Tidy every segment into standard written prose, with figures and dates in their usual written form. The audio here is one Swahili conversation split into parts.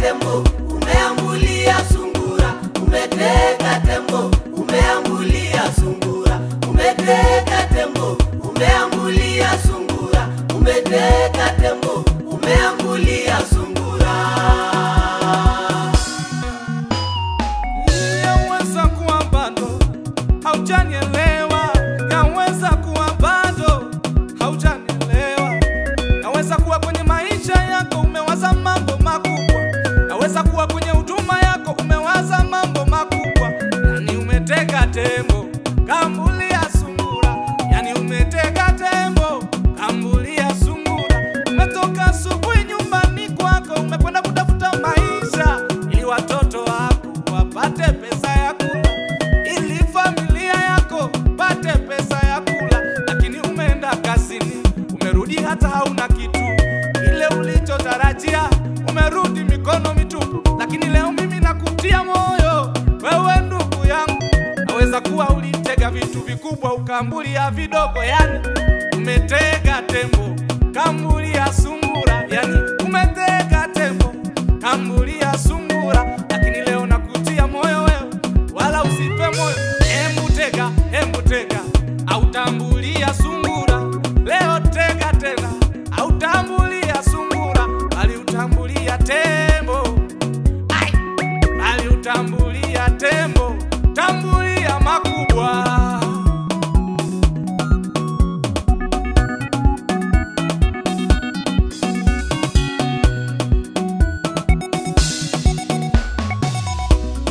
tembo, umeambulia sungura. Umeteka tembo, umeambulia sungura. Umeteka tembo, umeambulia sungura. Umeteka tembo, umeambulia sungura. Yaweza kuwa bado haujanielewa, yaweza kuwa bado haujanielewa. Yaweza kuwa kwenye maisha yako umewaza mambo makubwa, yaweza kuwa kwenye huduma yko umewaza mambo makubwa. Yani umeteka tembo, kambulia sungura. Yani umeteka tembo, kambulia sungura. Umetoka asubuhi nyumbani kwako, umekwenda kutafuta maisha ili watoto wako wapate pesa ya kula, ili familia yako pate pesa ya kula. Lakini umeenda kazini, umerudi hata hauna kitu ile ulichotarajia, umerudi mikono mitupu. Lakini leo mimi nakutia moyo wewe ndugu yangu, naweza kuwa ulitega vitu vikubwa ukambulia vidogo. Yani umetega tembo, kambulia sungura. Yani umetega tembo, kambulia sungura. Lakini leo nakutia moyo wewe, wala usipe moyo. Hembu tega, autambulia sungura. Leo tega tena, autambulia sungura. Bali utambulia tembo, bali utambulia tembo, tambulia makubwa.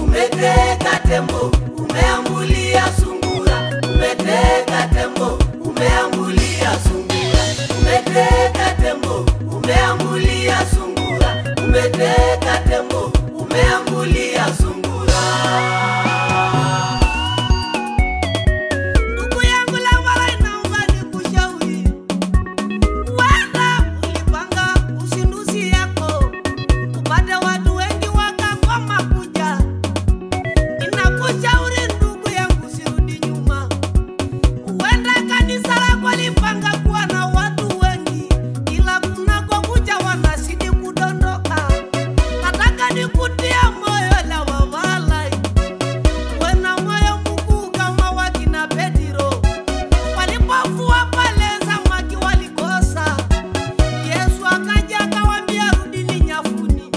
Umeteka tembo, umeambulia sungura. Umeteka tembo, umeambulia sungura. Umeteka tembo, umeambulia sungura. Umeteka tembo, umeambulia sungura. Ndugu yangu la wala inaomba nikushauri, wala ulipanga usinduzi yako upate watu wengi wakakoma kuja. Inakushauri ndugu yangu usirudi nyuma. Uenda kanisa lako lipanga kuwa na watu wengi, ila kunako kuja wanazidi kudondoka. Nataka nikutia moyo la wawalai, wena moyo mkuu kama wakina Petro. Walipofua pale samaki walikosa, Yesu akaja akawaambia rudini nyafuni.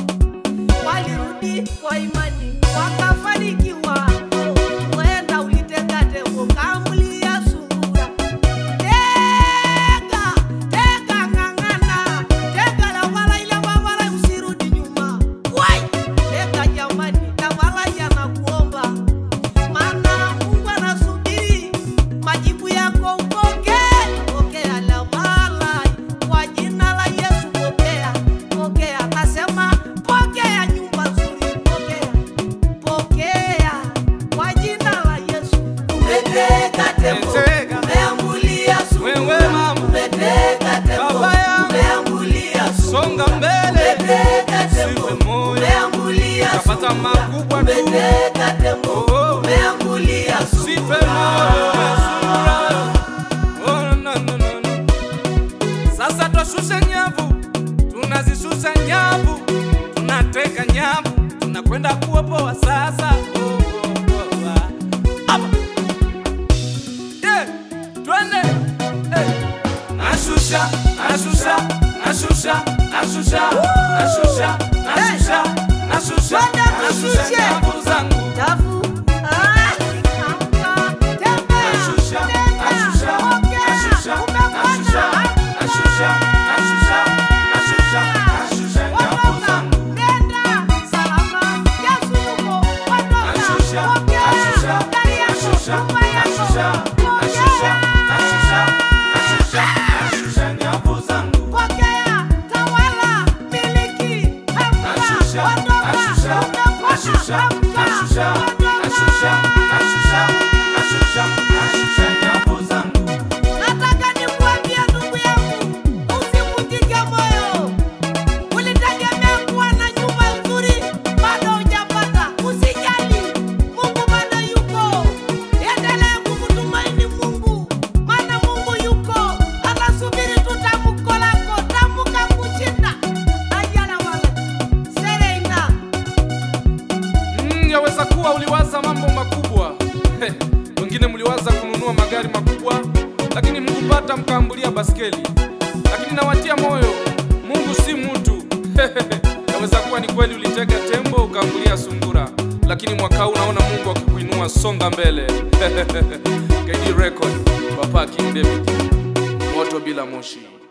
Walirudi kwa imani wakafanikiwa. Wenda uliteka tembo, kambulia sungura. Tega ngangana, tega la wala ila wala usirudi nyuma. Wai, tega jamani, la wala yanakuomba. Maana Mungu anasubiri majibu yako upokee. Pokea la wala, kwa jina la Yesu pokea. Pokea, akasema pokea nyumba nzuri, pokea. Pokea, kwa jina la Yesu. Umeteka tembo, umeambulia sungura. Wewe mama, Umeteka tembo, baba yangu, umeambulia sungura. songa mbele, Umeteka tembo, usife moyo, umeambulia utapata sungura. makubwa tu. Umeteka tembo, Oh, umeambulia usife sungura. moyo sungura. Oh, no. Sasa twashusha nyavu, tunazishusha nyavu, tunateka nyavu, tunakwenda kuopoa sasa. Hapa. Twende. Nashusha nyavu zangu. Chafu. Amka, tembea. Nataka nikuambie ndugu yangu, usivunjike moyo. Ulitegemea kuwa na nyumba nzuri, bado hujapata. Usijali, Mungu bado yuko. Endelea kumtumaini Mungu, maana Mungu yuko. Anasubiri tu tamko lako, tamka kushinda. Ayala wala, serena. Wengine mliwaza kununua magari makubwa, lakini mkupata mkaambulia baskeli. Lakini nawatia moyo, Mungu si mtu. Yaweza kuwa ni kweli ulitega tembo ukaambulia sungura, lakini mwaka huu unaona Mungu akikuinua, songa mbele. KD Record, Papa King David, moto bila moshi.